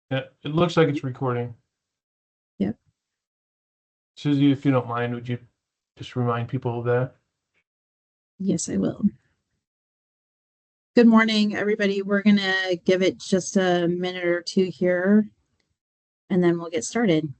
Yeah, it looks like it's recording. Yep. Susie, if you don't mind, would you just remind people of that? Yes, I will. Good morning, everybody. We're going to give it just a minute or two here, and then we'll get started.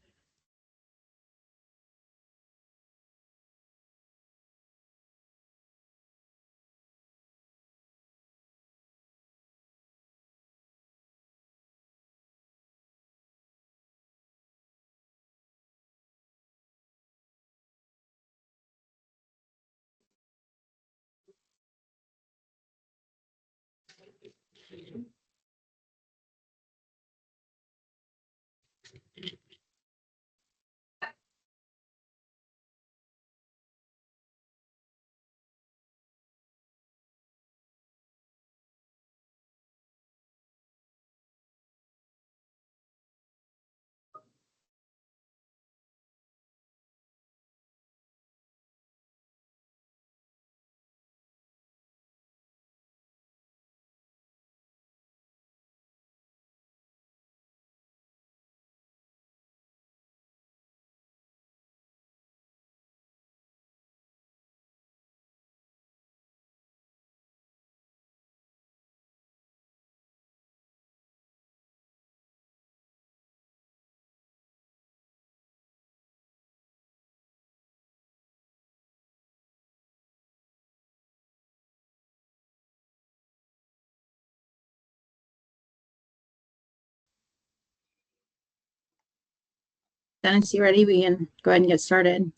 Dennis, you ready? We can go ahead and get started.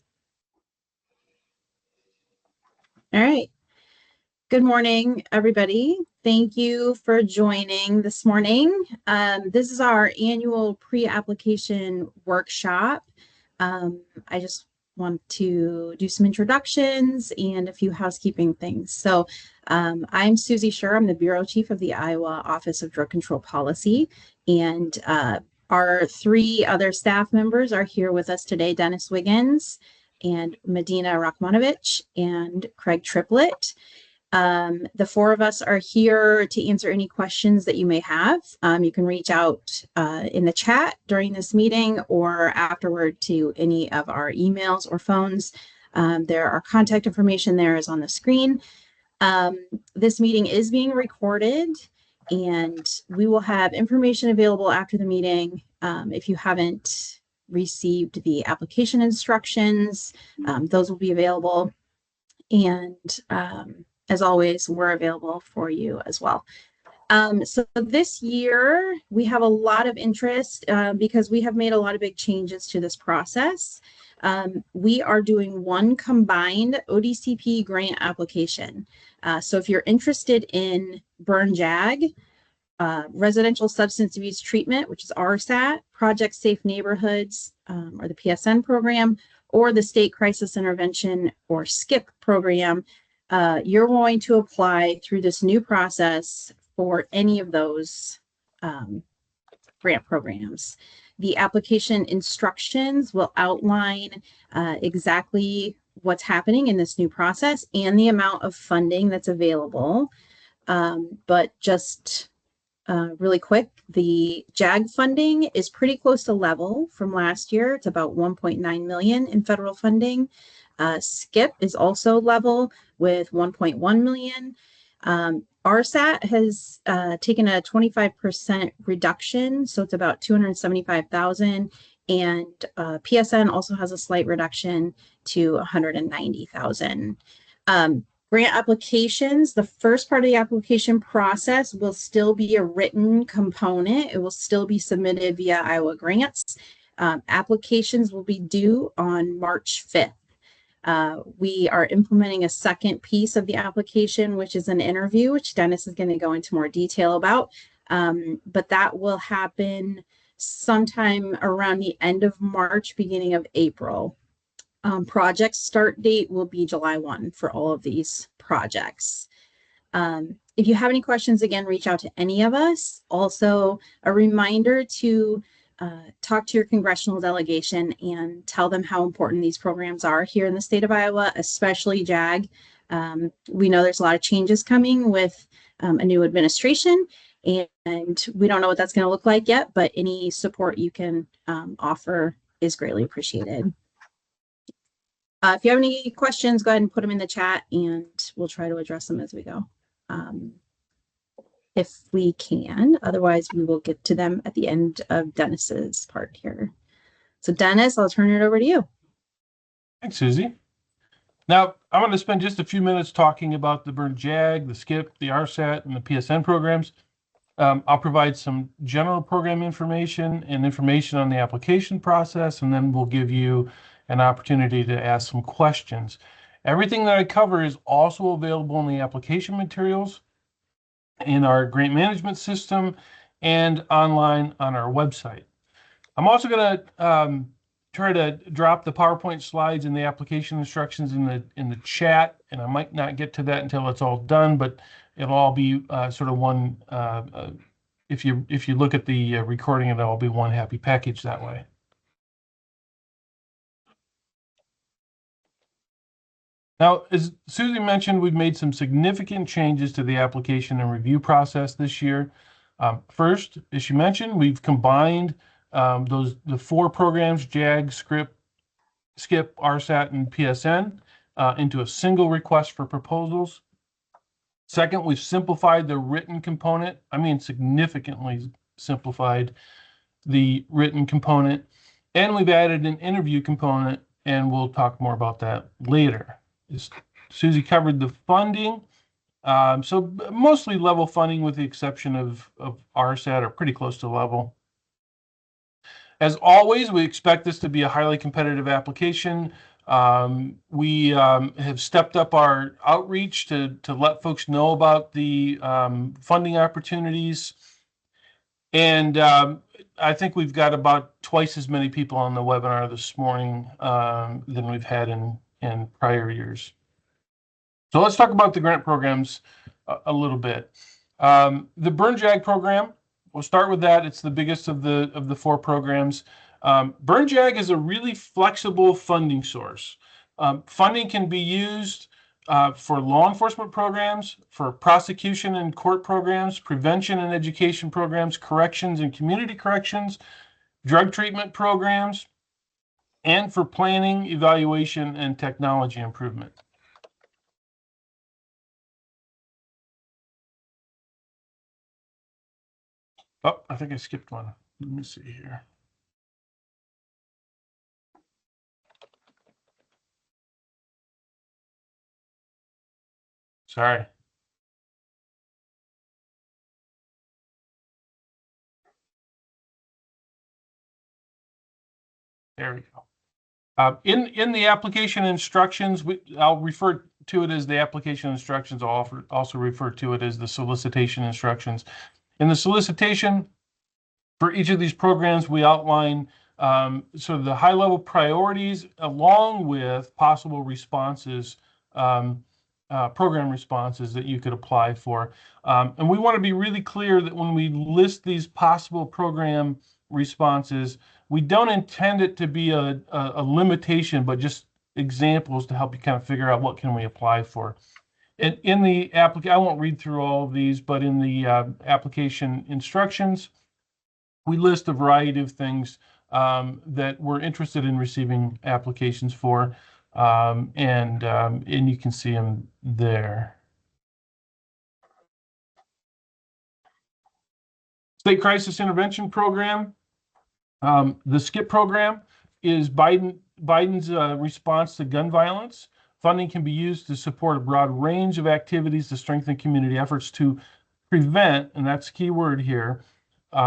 All right. Good morning, everybody. Thank you for joining this morning. This is our annual pre-application workshop. I just want to do some introductions and a few housekeeping things. So I'm Susie Scher. I'm the Bureau Chief of the Iowa Office of Drug Control Policy. And our three other staff members are here with us today, Dennis Wiggins and Medina Rachmanovich and Craig Triplett. The four of us are here to answer any questions that you may have. You can reach out in the chat during this meeting or afterward to any of our emails or phones. Our contact information there is on the screen. This meeting is being recorded, and we will have information available after the meeting. If you haven't received the application instructions, those will be available. And as always, we're available for you as well. So this year, we have a lot of interest because we have made a lot of big changes to this process. We are doing one combined ODCP grant application. So if you're interested in burn JAG, residential substance abuse treatment, which is RSAT, Project Safe Neighborhoods, or the PSN program, or the State Crisis Intervention or SCIP program, you're going to apply through this new process for any of those grant programs. The application instructions will outline exactly what's happening in this new process and the amount of funding that's available. But just really quick, the JAG funding is pretty close to level from last year. It's about 1.9 million in federal funding. SCIP is also level with 1.1 million. RSAT has taken a 25% reduction, so it's about 275,000. And PSN also has a slight reduction to 190,000. Grant applications, the first part of the application process will still be a written component. It will still be submitted via Iowa Grants. Applications will be due on March 5th. We are implementing a second piece of the application, which is an interview, which Dennis is going to go into more detail about. But that will happen sometime around the end of March, beginning of April. Project start date will be July 1 for all of these projects. If you have any questions, again, reach out to any of us. Also, a reminder to talk to your congressional delegation and tell them how important these programs are here in the state of Iowa, especially JAG. We know there's a lot of changes coming with a new administration, And we don't know what that's going to look like yet, but any support you can offer is greatly appreciated. If you have any questions, go ahead and put them in the chat and we'll try to address them as we go. If we can, otherwise we will get to them at the end of Dennis's part here. So Dennis, I'll turn it over to you. Thanks, Susie. Now, I'm going to spend just a few minutes talking about the Burn JAG, the SCIP, the RSAT, and the PSN programs. I'll provide some general program information and information on the application process, and then we'll give you an opportunity to ask some questions. Everything that I cover is also available in the application materials, in our grant management system, and online on our website. I'm also going to try to drop the PowerPoint slides and the application instructions in the chat, and I might not get to that until it's all done, but it'll all be sort of one. If you look at the recording, it'll all be one happy package that way. Now, as Susie mentioned, we've made some significant changes to the application and review process this year. First, as she mentioned, we've combined the 4 programs, JAG, SCIP, RSAT, and PSN, into a single request for proposals. Second, we've simplified the written component. I mean, significantly simplified the written component. And we've added an interview component, and we'll talk more about that later. Susie covered the funding. So mostly level funding with the exception of RSAT, or pretty close to level. As always, we expect this to be a highly competitive application. We have stepped up our outreach to let folks know about the funding opportunities. And I think we've got about twice as many people on the webinar this morning than we've had in prior years. So let's talk about the grant programs a little bit. The Burn JAG program, we'll start with that. It's the biggest of the 4 programs. Burn JAG is a really flexible funding source. Funding can be used for law enforcement programs, for prosecution and court programs, prevention and education programs, corrections and community corrections, drug treatment programs, and for planning, evaluation, and technology improvement. Oh, I think I skipped one. Let me see here. Sorry. There we go. In the application instructions, I'll refer to it as the application instructions. I'll also refer to it as the solicitation instructions. In the solicitation, for each of these programs, we outline sort of the high-level priorities along with possible responses, program responses that you could apply for. And we want to be really clear that when we list these possible program responses, we don't intend it to be a limitation, but just examples to help you kind of figure out what can we apply for. In the application, I won't read through all of these, but in the application instructions, we list a variety of things that we're interested in receiving applications for, and you can see them there. State Crisis Intervention Program. The SCIP program is Biden's response to gun violence. Funding can be used to support a broad range of activities to strengthen community efforts to prevent, and that's the key word here,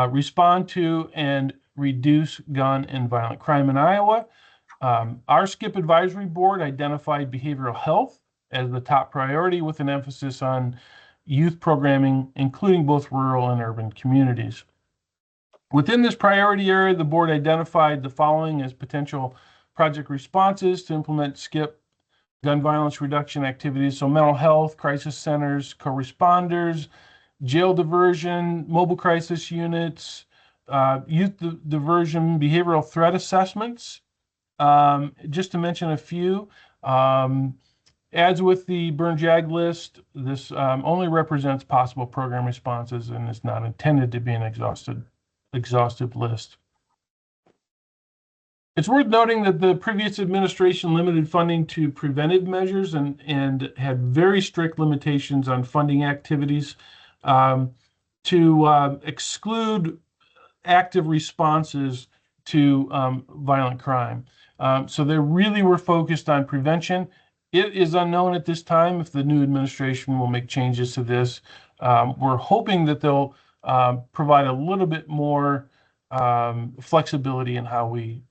respond to and reduce gun and violent crime in Iowa. Our SCIP Advisory Board identified behavioral health as the top priority with an emphasis on youth programming, including both rural and urban communities. Within this priority area, the board identified the following as potential project responses to implement SCIP gun violence reduction activities. So mental health, crisis centers, co-responders, jail diversion, mobile crisis units, youth diversion, behavioral threat assessments, just to mention a few. As with the burn JAG list, this only represents possible program responses and is not intended to be an exhaustive list. It's worth noting that the previous administration limited funding to preventive measures and had very strict limitations on funding activities to exclude active responses to violent crime. So they really were focused on prevention. It is unknown at this time if the new administration will make changes to this. We're hoping that they'll provide a little bit more flexibility in how we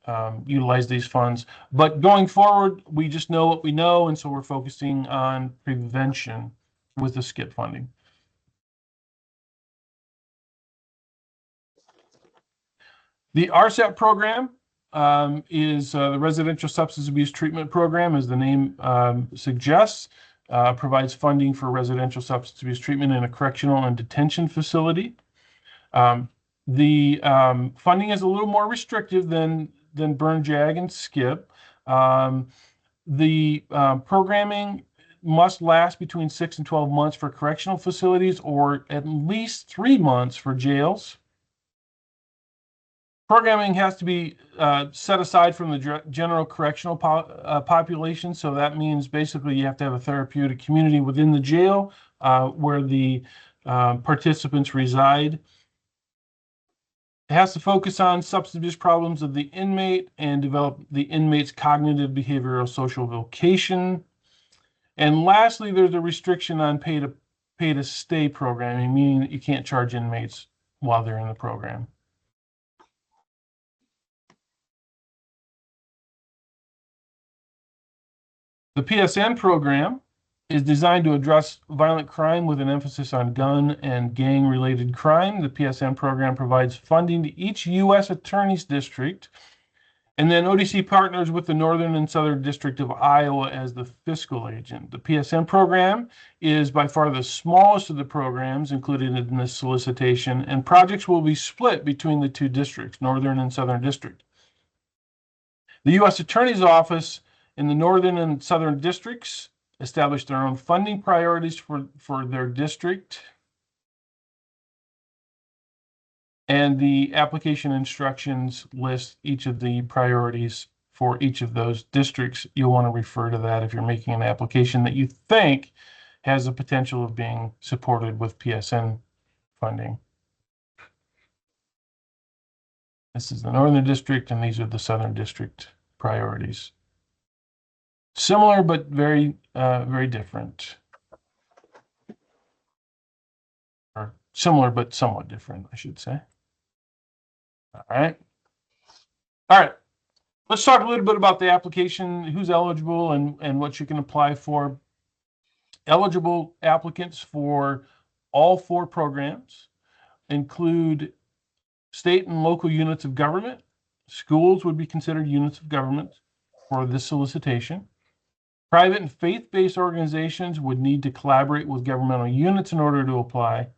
utilize these funds. But going forward, we just know what we know, and so we're focusing on prevention with the SCIP funding. The RSAT program is the Residential Substance Abuse Treatment Program, as the name suggests, provides funding for residential substance abuse treatment in a correctional and detention facility. The funding is a little more restrictive than burn JAG and SCIP. The programming must last between 6 and 12 months for correctional facilities, or at least 3 months for jails. Programming has to be set aside from the general correctional population. So that means basically you have to have a therapeutic community within the jail where the participants reside. It has to focus on substance abuse problems of the inmate and develop the inmate's cognitive, behavioral, social vocation. And lastly, there's a restriction on pay to stay programming, meaning that you can't charge inmates while they're in the program. The PSN program is designed to address violent crime with an emphasis on gun and gang-related crime. The PSN program provides funding to each U.S. Attorney's District, and then ODC partners with the Northern and Southern District of Iowa as the fiscal agent. The PSN program is by far the smallest of the programs included in this solicitation, and projects will be split between the two districts, Northern and Southern District. The U.S. Attorney's Office in the Northern and Southern Districts established their own funding priorities for their district. And the application instructions list each of the priorities for each of those districts. You'll want to refer to that if you're making an application that you think has the potential of being supported with PSN funding. This is the Northern District, and these are the Southern District priorities. Similar, but very different. Or similar, but somewhat different, I should say. All right. Let's talk a little bit about the application, who's eligible and what you can apply for. Eligible applicants for all 4 programs include state and local units of government. Schools would be considered units of government for this solicitation. Private and faith-based organizations would need to collaborate with governmental units in order to apply.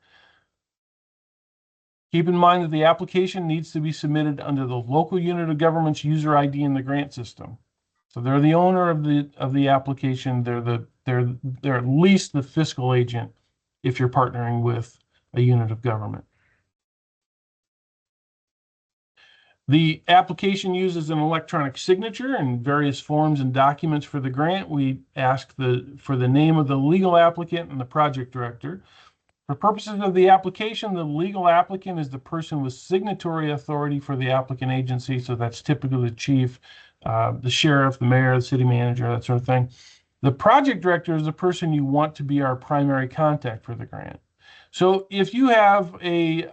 Keep in mind that the application needs to be submitted under the local unit of government's user ID in the grant system. So they're the owner of the application. They're at least the fiscal agent if you're partnering with a unit of government. The application uses an electronic signature and various forms and documents for the grant. We ask for the name of the legal applicant and the project director. For purposes of the application, the legal applicant is the person with signatory authority for the applicant agency. So that's typically the chief, the sheriff, the mayor, the city manager, that sort of thing. The project director is the person you want to be our primary contact for the grant. So if you have a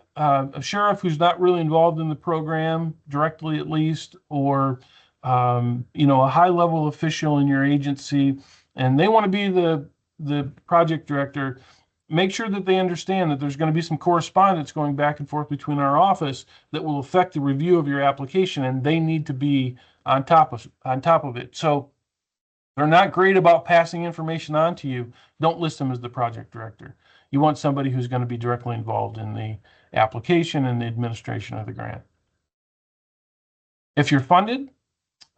sheriff who's not really involved in the program directly, at least, or a high-level official in your agency, and they want to be the project director, make sure that they understand that there's going to be some correspondence going back and forth between our office that will affect the review of your application, and they need to be on top of it. So they're not great about passing information on to you. Don't list them as the project director. You want somebody who's going to be directly involved in the application and the administration of the grant. If you're funded,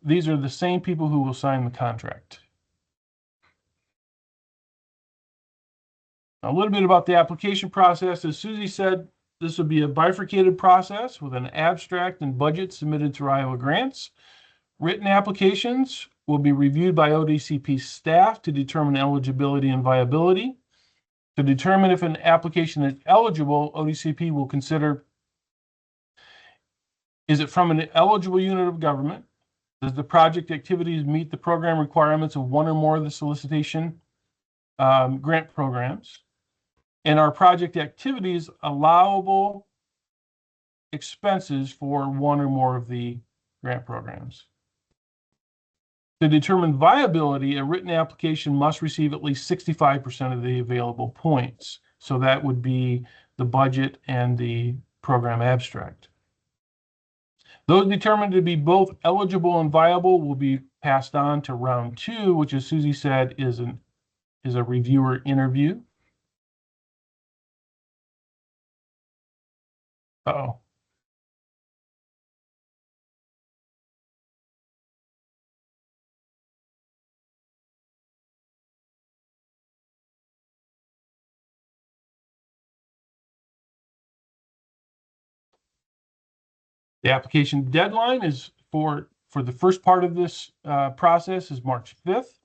these are the same people who will sign the contract. A little bit about the application process. As Susie said, this will be a bifurcated process with an abstract and budget submitted through Iowa Grants. Written applications will be reviewed by ODCP staff to determine eligibility and viability. To determine if an application is eligible, ODCP will consider, is it from an eligible unit of government? Does the project activities meet the program requirements of one or more of the solicitation grant programs? And are project activities allowable expenses for one or more of the grant programs? To determine viability, a written application must receive at least 65% of the available points. So that would be the budget and the program abstract. Those determined to be both eligible and viable will be passed on to round 2, which, as Susie said, is a reviewer interview. Uh-oh. The application deadline is for the first part of this process is March 5th.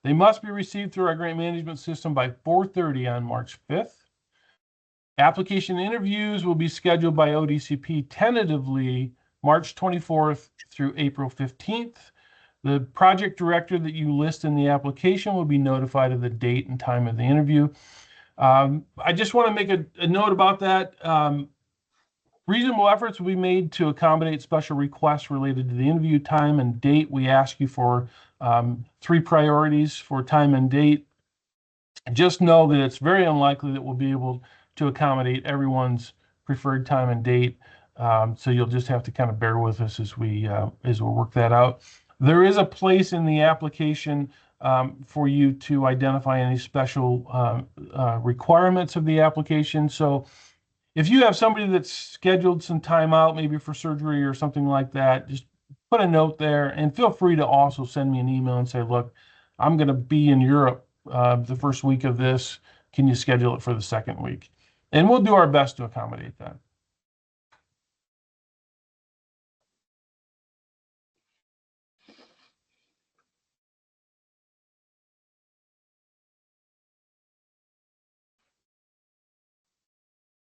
They must be received through our grant management system by 4:30 on March 5th. Application interviews will be scheduled by ODCP tentatively March 24th through April 15th. The project director that you list in the application will be notified of the date and time of the interview. I just want to make a note about that. Reasonable efforts will be made to accommodate special requests related to the interview time and date. We ask you for 3 priorities for time and date. Just know that it's very unlikely that we'll be able to accommodate everyone's preferred time and date. So you'll just have to kind of bear with us as we work that out. There is a place in the application for you to identify any special requirements of the application. So if you have somebody that's scheduled some time out, maybe for surgery or something like that, just put a note there, and feel free to also send me an email and say, look, I'm going to be in Europe the first week of this. Can you schedule it for the second week? And we'll do our best to accommodate that.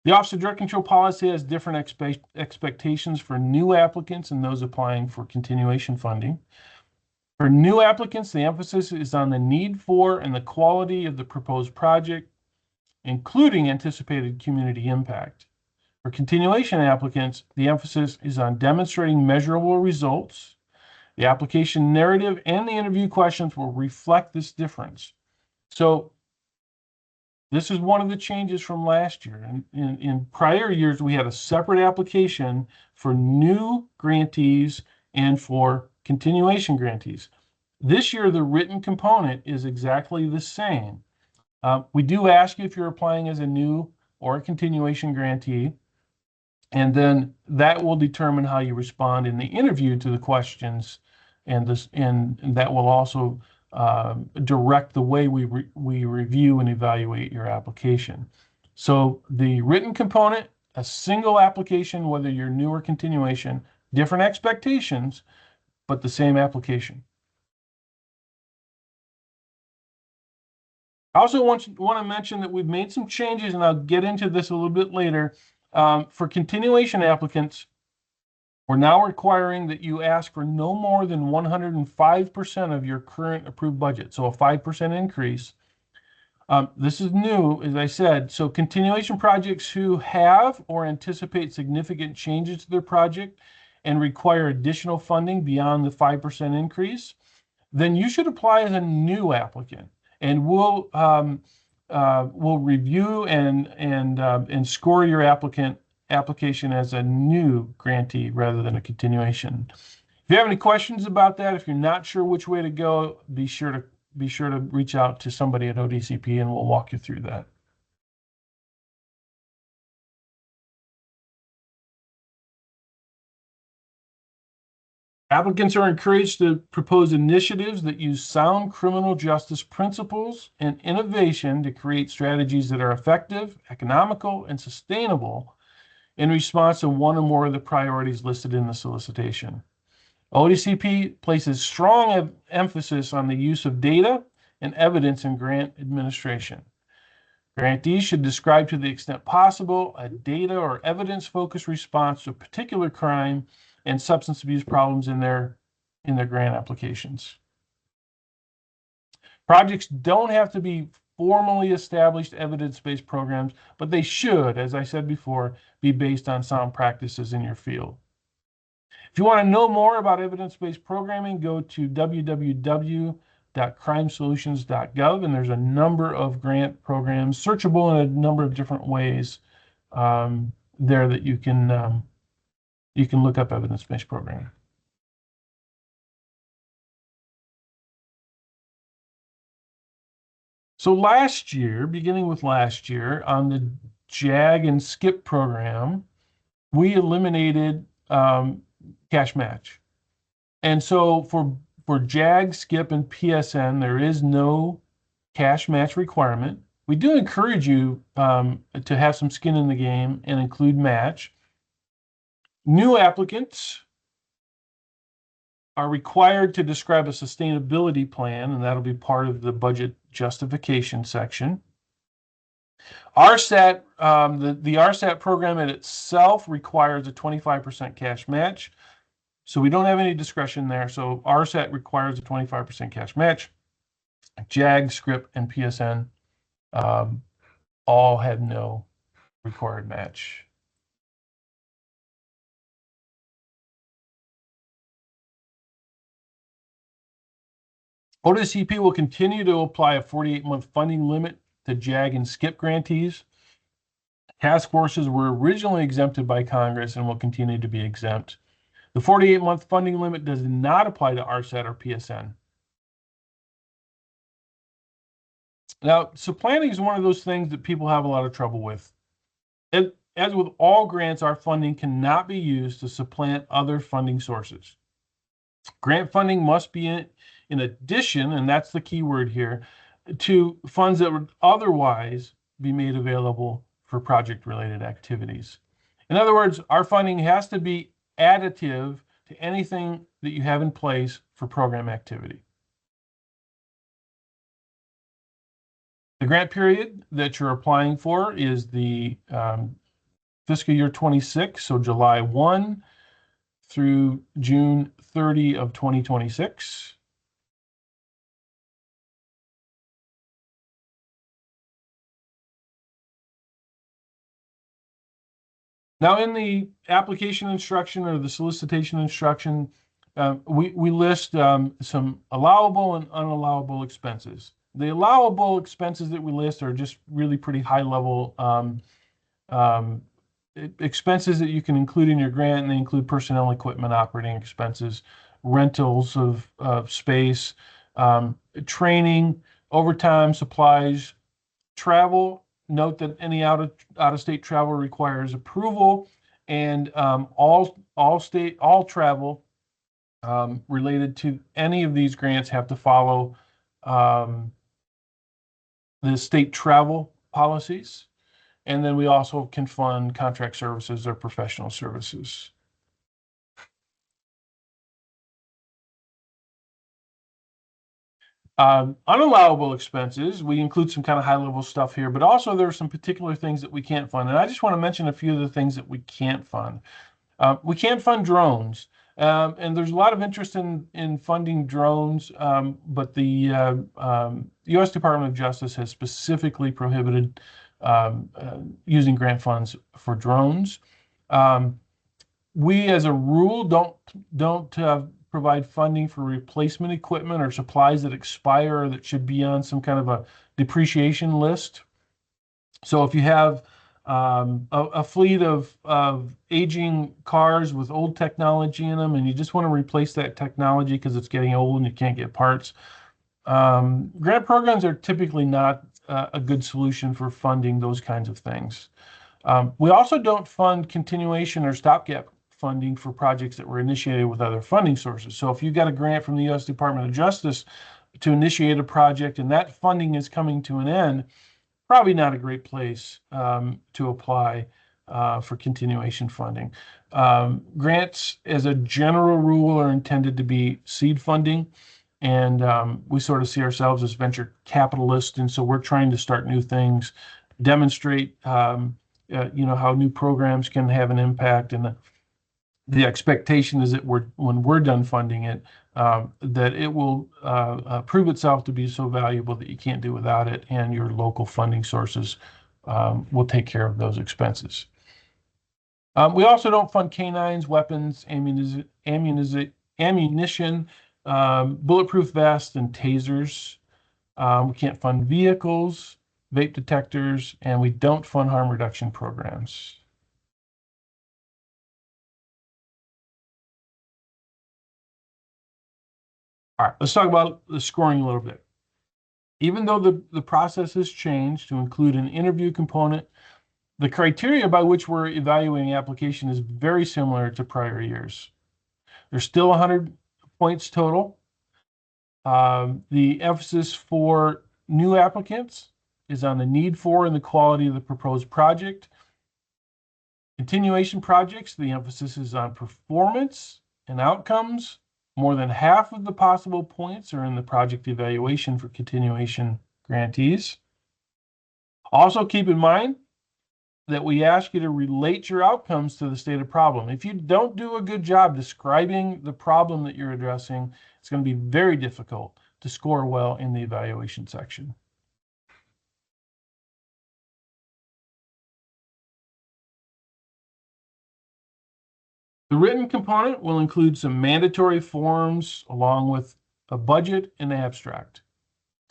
The Office of Drug Control Policy has different expectations for new applicants and those applying for continuation funding. For new applicants, the emphasis is on the need for and the quality of the proposed project, including anticipated community impact. For continuation applicants, the emphasis is on demonstrating measurable results. The application narrative and the interview questions will reflect this difference. So this is one of the changes from last year. In prior years, we had a separate application for new grantees and for continuation grantees. This year, the written component is exactly the same. We do ask you if you're applying as a new or a continuation grantee, and then that will determine how you respond in the interview to the questions, and that will also direct the way we review and evaluate your application. So the written component, a single application, whether you're new or continuation, different expectations, but the same application. I also want to mention that we've made some changes, and I'll get into this a little bit later. For continuation applicants, we're now requiring that you ask for no more than 105% of your current approved budget, so a 5% increase. This is new, as I said. So continuation projects who have or anticipate significant changes to their project and require additional funding beyond the 5% increase, then you should apply as a new applicant. And we'll review and score your application as a new grantee rather than a continuation. If you have any questions about that, if you're not sure which way to go, be sure to reach out to somebody at ODCP, and we'll walk you through that. Applicants are encouraged to propose initiatives that use sound criminal justice principles and innovation to create strategies that are effective, economical, and sustainable in response to one or more of the priorities listed in the solicitation. ODCP places strong emphasis on the use of data and evidence in grant administration. Grantees should describe to the extent possible a data or evidence-focused response to a particular crime and substance abuse problems in their grant applications. Projects don't have to be formally established evidence-based programs, but they should, as I said before, be based on sound practices in your field. If you want to know more about evidence-based programming, go to www.crimesolutions.gov, and there's a number of grant programs, searchable in a number of different ways there that you can look up evidence-based programming. So last year, beginning with last year, on the JAG and SCIP program, we eliminated cash match. And so for JAG, SCIP, and PSN, there is no cash match requirement. We do encourage you to have some skin in the game and include match. New applicants are required to describe a sustainability plan, and that'll be part of the budget justification section. RSAT, the RSAT program in itself requires a 25% cash match. So we don't have any discretion there. So RSAT requires a 25% cash match. JAG, SCIP, and PSN all had no required match. ODCP will continue to apply a 48-month funding limit to JAG and SCIP grantees. Task forces were originally exempted by Congress and will continue to be exempt. The 48-month funding limit does not apply to RSAT or PSN. Now, supplanting is one of those things that people have a lot of trouble with. As with all grants, our funding cannot be used to supplant other funding sources. Grant funding must be in addition, and that's the key word here, to funds that would otherwise be made available for project-related activities. In other words, our funding has to be additive to anything that you have in place for program activity. The grant period that you're applying for is the fiscal year 26, so July 1 through June 30 of 2026. Now, in the application instruction or the solicitation instruction, we list some allowable and unallowable expenses. The allowable expenses that we list are just really pretty high-level expenses that you can include in your grant, and they include personnel, equipment, operating expenses, rentals of space, training, overtime, supplies, travel. Note that any out-of-state travel requires approval, and all travel related to any of these grants have to follow the state travel policies. And then we also can fund contract services or professional services. Unallowable expenses, we include some kind of high-level stuff here, but also there are some particular things that we can't fund. And I just want to mention a few of the things that we can't fund. We can't fund drones. And there's a lot of interest in funding drones, but the U.S. Department of Justice has specifically prohibited using grant funds for drones. We, as a rule, don't provide funding for replacement equipment or supplies that expire or that should be on some kind of a depreciation list. So if you have a fleet of aging cars with old technology in them and you just want to replace that technology because it's getting old and you can't get parts, grant programs are typically not a good solution for funding those kinds of things. We also don't fund continuation or stopgap funding for projects that were initiated with other funding sources. So if you got a grant from the U.S. Department of Justice to initiate a project and that funding is coming to an end, probably not a great place to apply for continuation funding. Grants, as a general rule, are intended to be seed funding, and we sort of see ourselves as venture capitalists, and so we're trying to start new things, demonstrate how new programs can have an impact, and the expectation is that when we're done funding it, that it will prove itself to be so valuable that you can't do without it, and your local funding sources will take care of those expenses. We also don't fund canines, weapons, ammunition, bulletproof vests, and tasers. We can't fund vehicles, vape detectors, and we don't fund harm reduction programs. All right, let's talk about the scoring a little bit. Even though the process has changed to include an interview component, the criteria by which we're evaluating the application is very similar to prior years. There's still 100 points total. The emphasis for new applicants is on the need for and the quality of the proposed project. Continuation projects, the emphasis is on performance and outcomes. More than half of the possible points are in the project evaluation for continuation grantees. Also keep in mind that we ask you to relate your outcomes to the stated problem. If you don't do a good job describing the problem that you're addressing, it's going to be very difficult to score well in the evaluation section. The written component will include some mandatory forms along with a budget and abstract.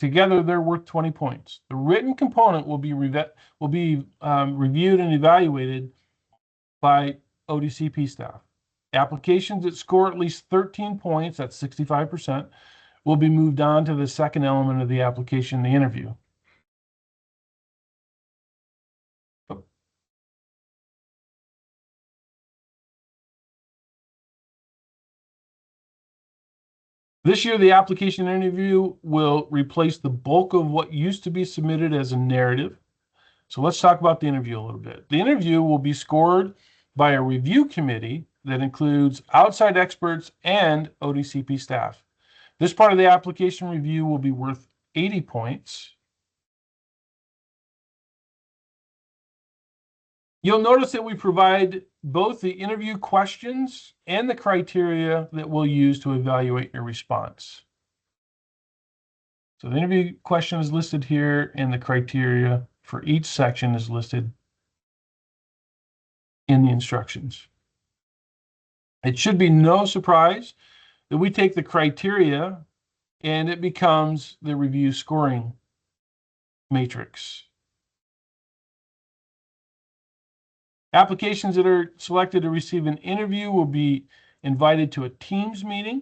Together, they're worth 20 points. The written component will be reviewed and evaluated by ODCP staff. Applications that score at least 13 points, that's 65%, will be moved on to the second element of the application, the interview. This year, the application interview will replace the bulk of what used to be submitted as a narrative. So let's talk about the interview a little bit. The interview will be scored by a review committee that includes outside experts and ODCP staff. This part of the application review will be worth 80 points. You'll notice that we provide both the interview questions and the criteria that we'll use to evaluate your response. So the interview question is listed here, and the criteria for each section is listed in the instructions. It should be no surprise that we take the criteria and it becomes the review scoring matrix. Applications that are selected to receive an interview will be invited to a Teams meeting.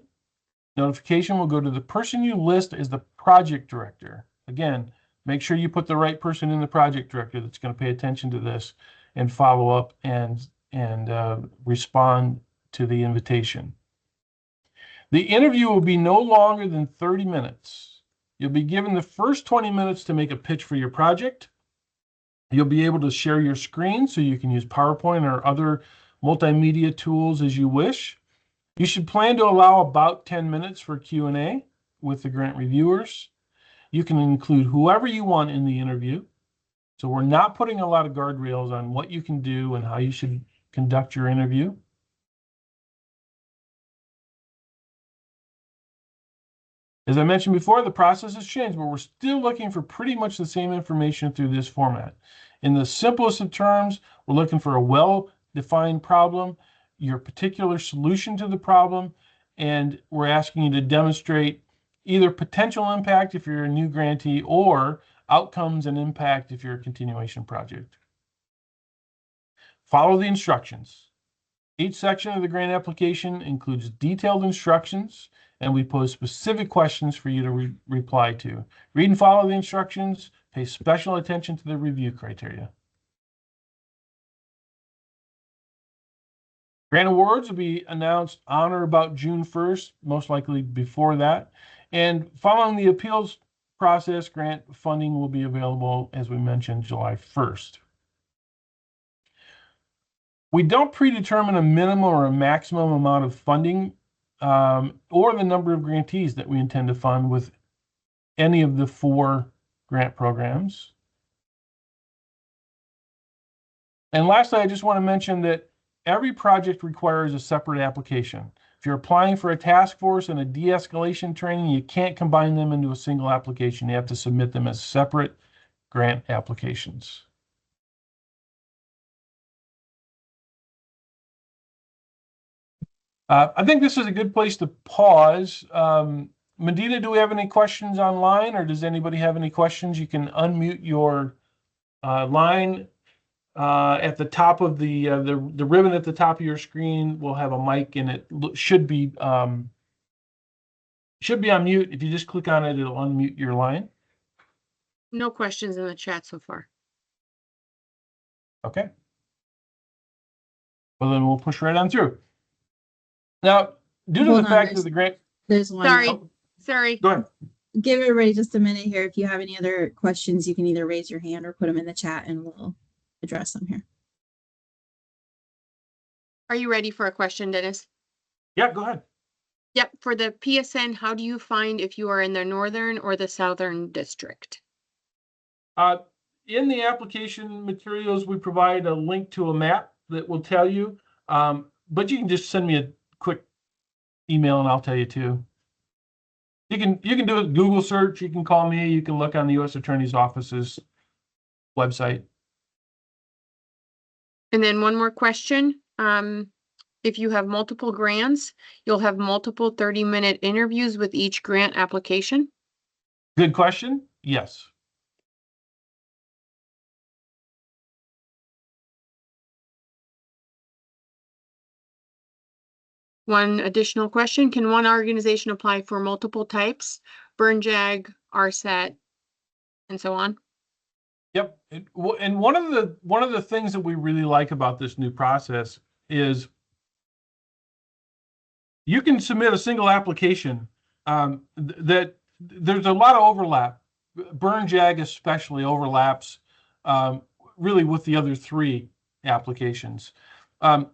Notification will go to the person you list as the project director. Again, make sure you put the right person in the project director that's going to pay attention to this and follow up and respond to the invitation. The interview will be no longer than 30 minutes. You'll be given the first 20 minutes to make a pitch for your project. You'll be able to share your screen so you can use PowerPoint or other multimedia tools as you wish. You should plan to allow about 10 minutes for Q&A with the grant reviewers. You can include whoever you want in the interview. So we're not putting a lot of guardrails on what you can do and how you should conduct your interview. As I mentioned before, the process has changed, but we're still looking for pretty much the same information through this format. In the simplest of terms, we're looking for a well-defined problem, your particular solution to the problem, and we're asking you to demonstrate either potential impact if you're a new grantee or outcomes and impact if you're a continuation project. Follow the instructions. Each section of the grant application includes detailed instructions, and we pose specific questions for you to reply to. Read and follow the instructions. Pay special attention to the review criteria. Grant awards will be announced on or about June 1st, most likely before that. And following the appeals process, grant funding will be available, as we mentioned, July 1st. We don't predetermine a minimum or a maximum amount of funding or the number of grantees that we intend to fund with any of the 4 grant programs. And lastly, I just want to mention that every project requires a separate application. If you're applying for a task force and a de-escalation training, you can't combine them into a single application. You have to submit them as separate grant applications. I think this is a good place to pause. Medina, do we have any questions online, or does anybody have any questions? You can unmute your line at the top of the ribbon at the top of your screen. Will have a mic, and it should be on mute. If you just click on it, it'll unmute your line. No questions in the chat so far. Okay. Well, then we'll push right on through. Now, due to the fact that the grant, There's one. Sorry. Oh, Sorry. go ahead. Give everybody just a minute here. If you have any other questions, you can either raise your hand or put them in the chat and we'll address them here. Are you ready for a question, Dennis? Yeah, go ahead. Yep. For the PSN, how do you find if you are in the northern or the southern district? In the application materials, we provide a link to a map that will tell you, but you can just send me a quick email and I'll tell you too. You can do a Google search, you can call me, you can look on the U.S. Attorney's Office's website. And then one more question. If you have multiple grants, you'll have multiple 30-minute interviews with each grant application? Good question. Yes. One additional question, can one organization apply for multiple types? Burn JAG, RSAT, and so on? Yep. And one of the things that we really like about this new process is you can submit a single application that there's a lot of overlap. Burn JAG especially overlaps really with the other 3 applications. The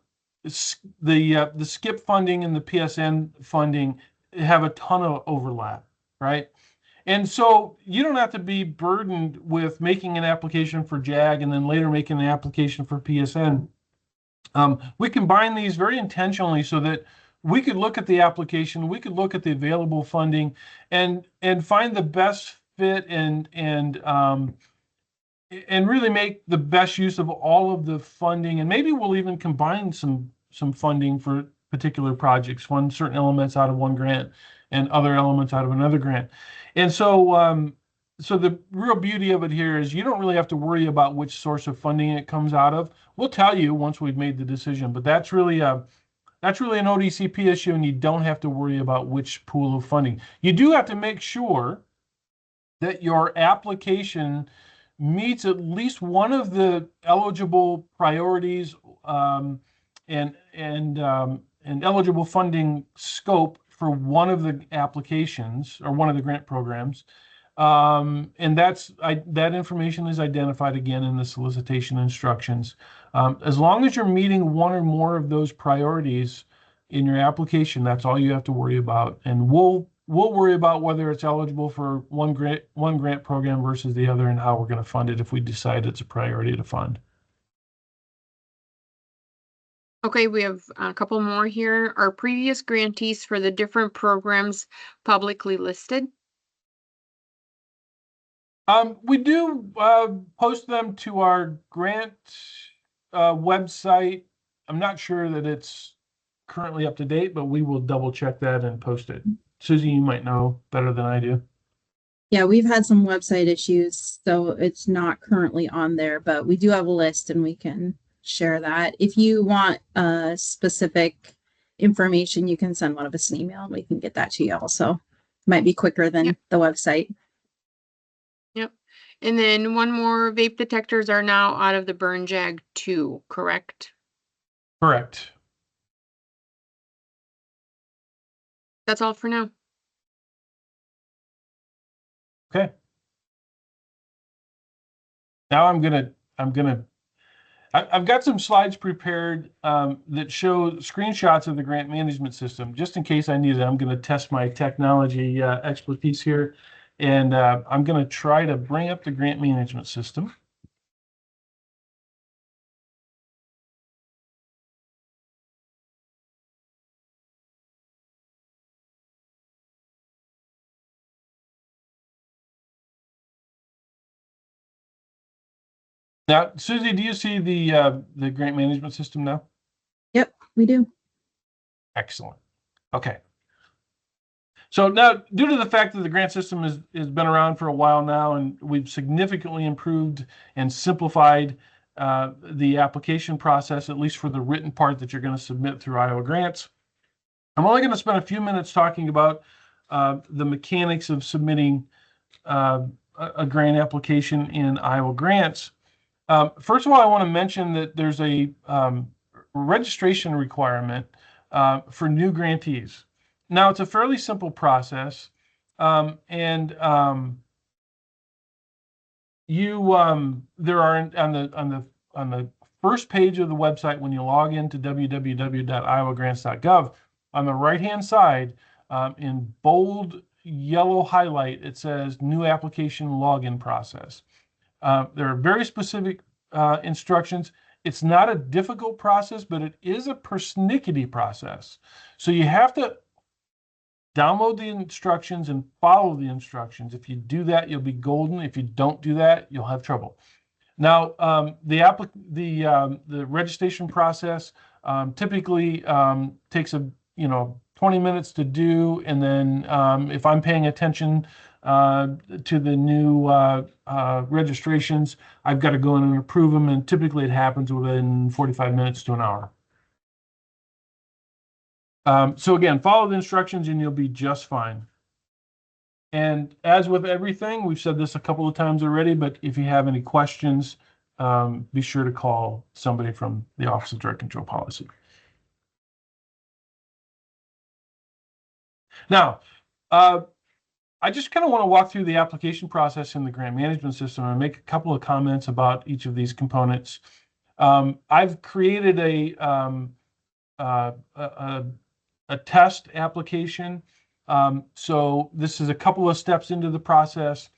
SCIP funding and the PSN funding have a ton of overlap, right? And so you don't have to be burdened with making an application for JAG and then later making an application for PSN. We combine these very intentionally so that we could look at the application, we could look at the available funding, and find the best fit and really make the best use of all of the funding. And maybe we'll even combine some funding for particular projects, fund certain elements out of one grant and other elements out of another grant. And so so the real beauty of it here is you don't really have to worry about which source of funding it comes out of. We'll tell you once we've made the decision, but that's really an ODCP issue, and you don't have to worry about which pool of funding. You do have to make sure that your application meets at least one of the eligible priorities and eligible funding scope for one of the applications or one of the grant programs. And that information is identified again in the solicitation instructions. As long as you're meeting one or more of those priorities in your application, that's all you have to worry about. And we'll worry about whether it's eligible for one grant program versus the other and how we're going to fund it if we decide it's a priority to fund. Okay, we have a couple more here. Are previous grantees for the different programs publicly listed? We do post them to our grant website. I'm not sure that it's currently up to date, but we will double check that and post it. Susie, you might know better than I do. Yeah, we've had some website issues, so it's not currently on there, but we do have a list and we can share that. If you want specific information, you can send one of us an email and we can get that to you also. Might be quicker than the website. Yep. And then one more, vape detectors are now out of the Burn JAG 2, correct? Correct. That's all for now. Okay. Now I've got some slides prepared that show screenshots of the grant management system, just in case I need it. I'm going to test my technology expertise here, and I'm going to try to bring up the grant management system. Now, Susie, do you see the grant management system now? Yep, we do. Excellent. Okay. So now, due to the fact that the grant system has been around for a while now, and we've significantly improved and simplified the application process, at least for the written part that you're going to submit through Iowa Grants, I'm only going to spend a few minutes talking about the mechanics of submitting a grant application in Iowa Grants. First of all, I want to mention that there's a registration requirement for new grantees. Now, it's a fairly simple process, and there are on the first page of the website when you log into www.iowagrants.gov, on the right-hand side, in bold yellow highlight, it says new application login process. There are very specific instructions. It's not a difficult process, but it is a persnickety process. So you have to download the instructions and follow the instructions. If you do that, you'll be golden. If you don't do that, you'll have trouble. Now, the registration process typically takes 20 minutes to do, and then if I'm paying attention to the new registrations, I've got to go in and approve them, and typically it happens within 45 minutes to an hour. So again, follow the instructions and you'll be just fine. And as with everything, we've said this a couple of times already, but if you have any questions, be sure to call somebody from the Office of Drug Control Policy. Now, I just kind of want to walk through the application process in the grant management system and make a couple of comments about each of these components. I've created a test application. So this is a couple of steps into the process,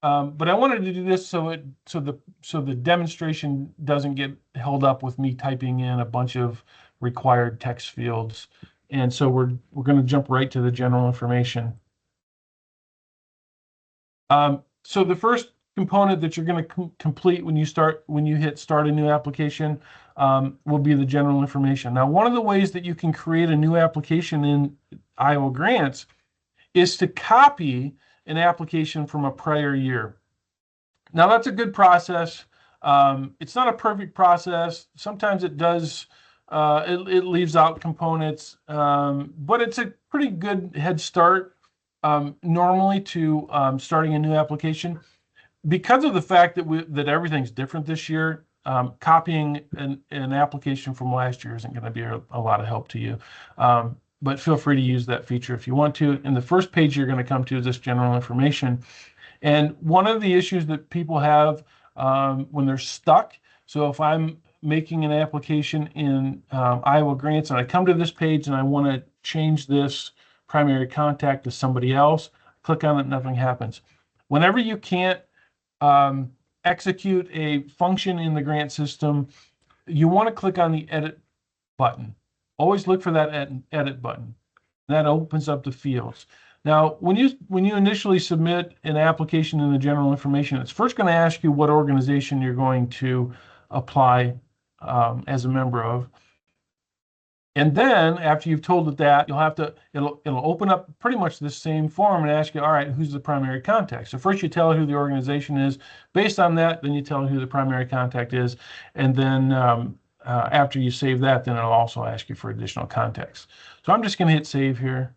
but I wanted to do this so the demonstration doesn't get held up with me typing in a bunch of required text fields. And so we're going to jump right to the general information. So the first component that you're going to complete when you hit start a new application will be the general information. Now, one of the ways that you can create a new application in Iowa Grants is to copy an application from a prior year. Now, that's a good process. It's not a perfect process. Sometimes it does, it leaves out components, but it's a pretty good head start normally to starting a new application. Because of the fact that everything's different this year, copying an application from last year isn't going to be a lot of help to you. But feel free to use that feature if you want to. And the first page you're going to come to is this general information. And one of the issues that people have when they're stuck, so if I'm making an application in Iowa Grants and I come to this page and I want to change this primary contact to somebody else, click on it, nothing happens. Whenever you can't execute a function in the grant system, you want to click on the edit button. Always look for that edit button. That opens up the fields. Now, when you initially submit an application in the general information, it's first going to ask you what organization you're going to apply as a member of. And then after you've told it that, you'll have to, it'll open up pretty much the same form and ask you, all right, who's the primary contact? So first you tell it who the organization is. Based on that, then you tell it who the primary contact is. And then after you save that, then it'll also ask you for additional contacts. So I'm just going to hit save here.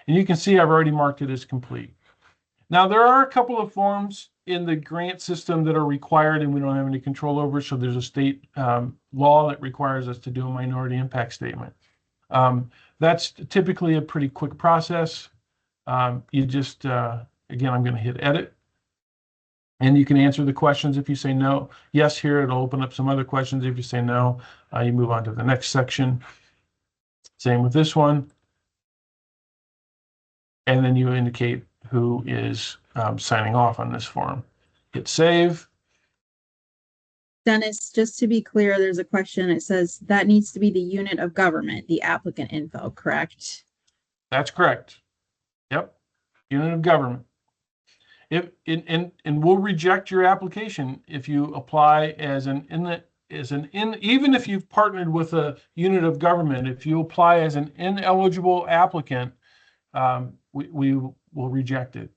And you can see I've already marked it as complete. Now, there are a couple of forms in the grant system that are required and we don't have any control over. So there's a state law that requires us to do a minority impact statement. That's typically a pretty quick process. You just, again, I'm going to hit edit. And you can answer the questions if you say no. Yes, here it'll open up some other questions. If you say no, you move on to the next section. Same with this one. And then you indicate who is signing off on this form. Hit save. Dennis, just to be clear, there's a question. It says that needs to be the unit of government, the applicant info, correct? That's correct. Yep. Unit of government. If and we'll reject your application if you apply as even if you've partnered with a unit of government, if you apply as an ineligible applicant, we will reject it.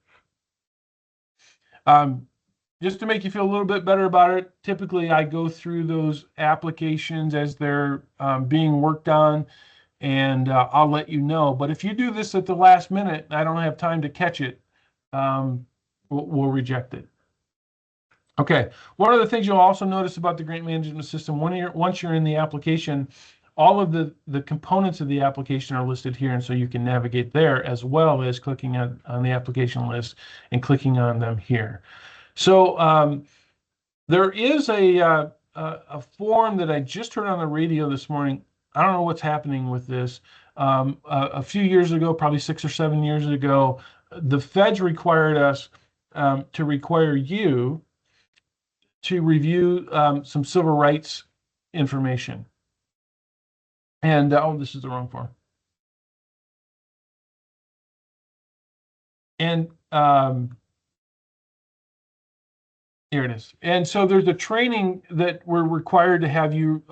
Just to make you feel a little bit better about it, typically I go through those applications as they're being worked on, and I'll let you know. But if you do this at the last minute, I don't have time to catch it, we'll reject it. Okay, one of the things you'll also notice about the grant management system, once you're in the application, all of the components of the application are listed here, and so you can navigate there as well as clicking on the application list and clicking on them here. So there is a form that I just heard on the radio this morning. I don't know what's happening with this. A few years ago, probably 6 or 7 years ago, the feds required us to require you to review some civil rights information. And, oh, this is the wrong form. And here it is. And so there's a training that we're required to have you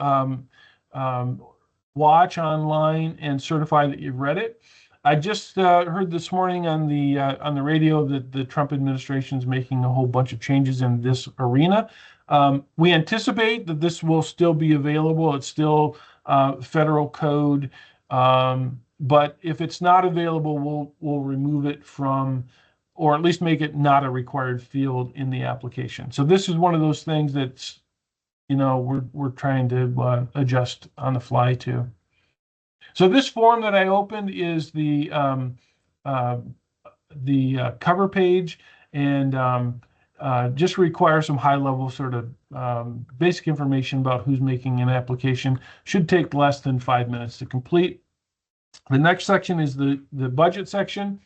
watch online and certify that you've read it. I just heard this morning on the radio that the Trump administration is making a whole bunch of changes in this arena. We anticipate that this will still be available. It's still federal code, but if it's not available, we'll remove it from, or at least make it not a required field in the application. So this is one of those things that's, we're trying to adjust on the fly to. So this form that I opened is the cover page, and just requires some high-level sort of basic information about who's making an application. Should take less than 5 minutes to complete. The next section is the budget section,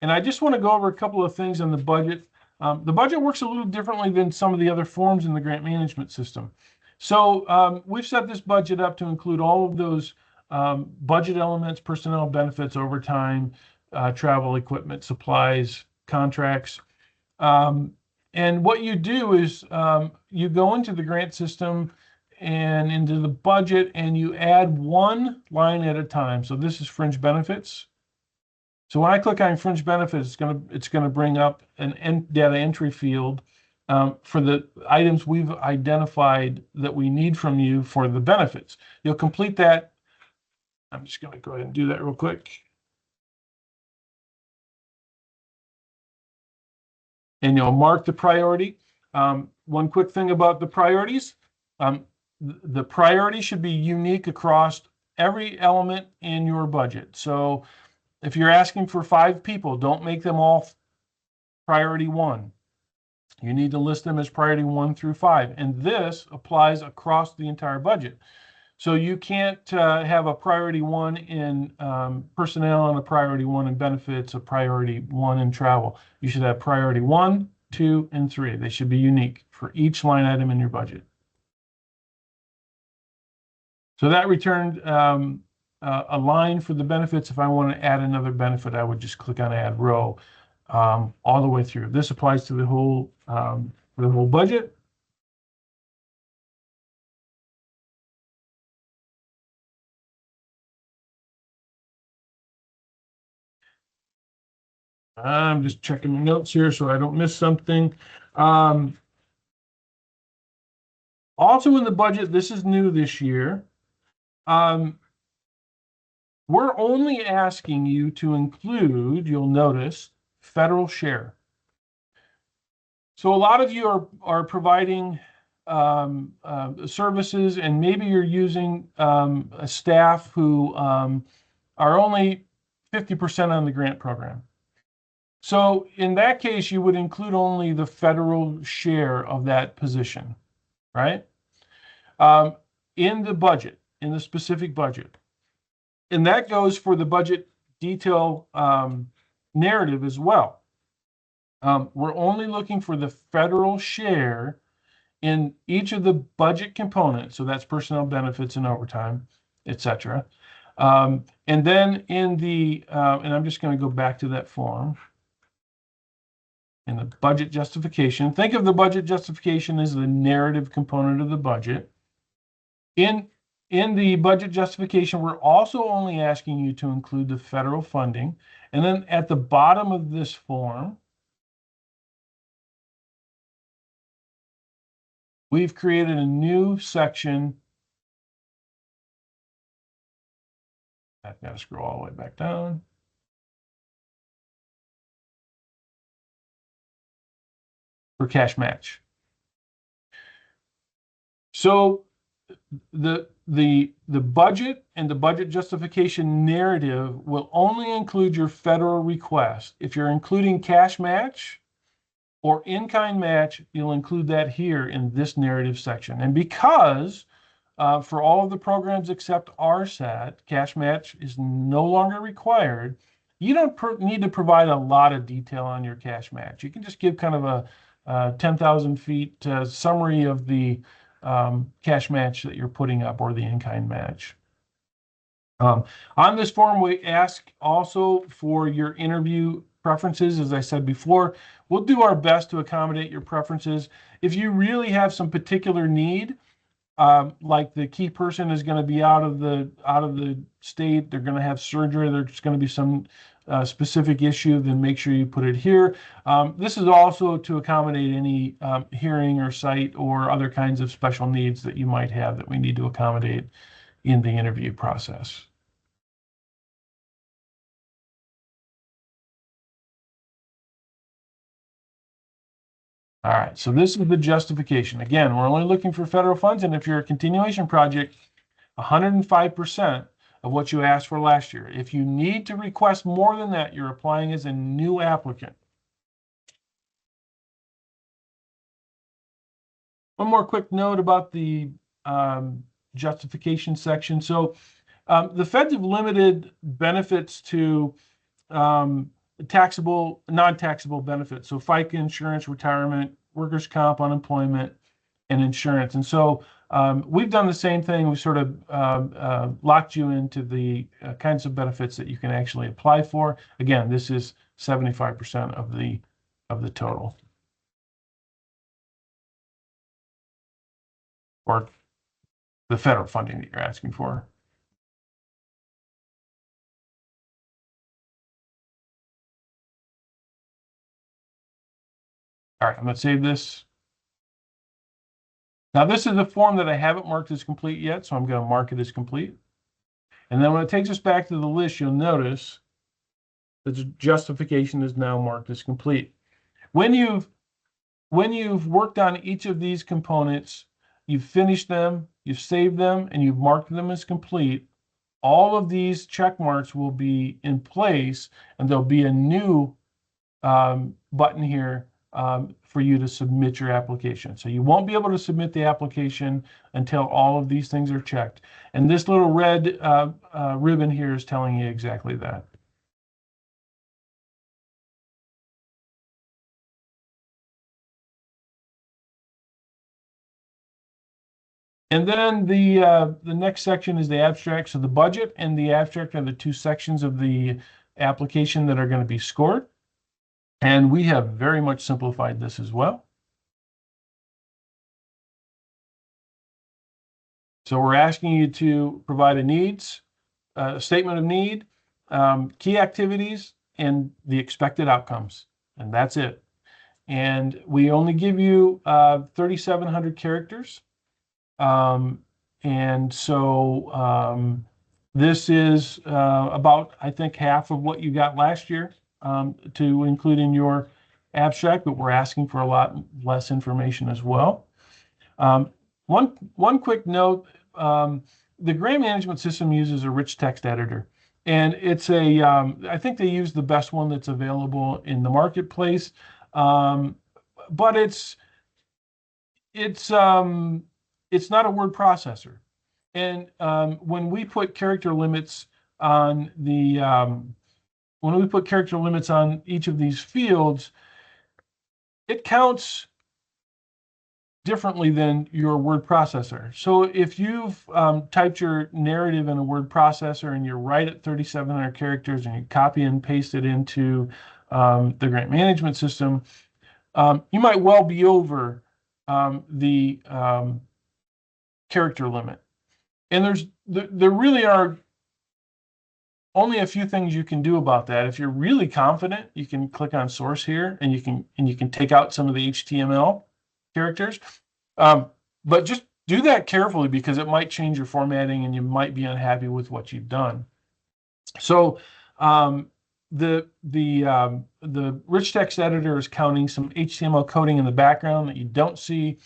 and I just want to go over a couple of things on the budget. The budget works a little differently than some of the other forms in the grant management system. So we've set this budget up to include all of those budget elements: personnel, benefits, overtime, travel, equipment, supplies, contracts. And what you do is you go into the grant system and into the budget, and you add one line at a time. So this is fringe benefits. So when I click on fringe benefits, it's gonna bring up an data entry field for the items we've identified that we need from you for the benefits. You'll complete that. I'm just gonna go ahead and do that real quick. And you'll mark the priority. One quick thing about the priorities. The priority should be unique across every element in your budget. So if you're asking for 5 people, don't make them all priority 1. You need to list them as priority 1 through 5. And this applies across the entire budget. So you can't have a priority 1 in personnel and a priority 1 in benefits, a priority 1 in travel. You should have priority 1, 2, and 3. They should be unique for each line item in your budget. So that returned a line for the benefits. If I want to add another benefit, I would just click on Add Row all the way through. This applies to the whole budget. I'm just checking my notes here so I don't miss something. Also in the budget, this is new this year. We're only asking you to include, you'll notice, federal share. So a lot of you are providing services, and maybe you're using a staff who are only 50% on the grant program. So in that case, you would include only the federal share of that position, right? In the budget, in the specific budget. And that goes for the budget detail narrative as well. We're only looking for the federal share in each of the budget components. So that's personnel benefits and overtime, etc. And then in the, and I'm just going to go back to that form. In the budget justification, think of the budget justification as the narrative component of the budget. In the budget justification, we're also only asking you to include the federal funding. And then at the bottom of this form, we've created a new section. I've got to scroll all the way back down. For cash match. So the budget and the budget justification narrative will only include your federal request. If you're including cash match or in-kind match, you'll include that here in this narrative section. And because for all of the programs except RSAT, cash match is no longer required, you don't need to provide a lot of detail on your cash match. You can just give kind of a 10,000 feet summary of the cash match that you're putting up or the in-kind match. On this form, we ask also for your interview preferences. As I said before, we'll do our best to accommodate your preferences. If you really have some particular need, like the key person is going to be out of the state, they're going to have surgery, there's going to be some specific issue, then make sure you put it here. This is also to accommodate any hearing or sight or other kinds of special needs that you might have that we need to accommodate in the interview process. All right, so this is the justification. Again, we're only looking for federal funds, and if you're a continuation project, 105% of what you asked for last year. If you need to request more than that, you're applying as a new applicant. One more quick note about the justification section. So the feds have limited benefits to taxable, non-taxable benefits. So FICA insurance, retirement, workers' comp, unemployment, and insurance. And so we've done the same thing. We sort of locked you into the kinds of benefits that you can actually apply for. Again, this is 75% of the total. Or the federal funding that you're asking for. All right, I'm going to save this. Now, this is a form that I haven't marked as complete yet, so I'm going to mark it as complete. And then when it takes us back to the list, you'll notice that the justification is now marked as complete. When you've worked on each of these components, you've finished them, you've saved them, and you've marked them as complete, all of these check marks will be in place, and there'll be a new button here for you to submit your application. So you won't be able to submit the application until all of these things are checked. And this little red ribbon here is telling you exactly that. And then the next section is the abstract. So the budget and the abstract are the two sections of the application that are going to be scored. And we have very much simplified this as well. So we're asking you to provide a statement of need, key activities, and the expected outcomes. And that's it. And we only give you 3,700 characters. And so this is about, I think, half of what you got last year to include in your abstract, but we're asking for a lot less information as well. One quick note, the grant management system uses a rich text editor. And it's I think they use the best one that's available in the marketplace. But it's not a word processor. And when we put character limits on each of these fields, it counts differently than your word processor. So if you've typed your narrative in a word processor and you're right at 3,700 characters and you copy and paste it into the grant management system, you might well be over the character limit. And there really are only a few things you can do about that. If you're really confident, you can click on source here and you can take out some of the HTML characters. But just do that carefully because it might change your formatting and you might be unhappy with what you've done. So the rich text editor is counting some HTML coding in the background that you don't see,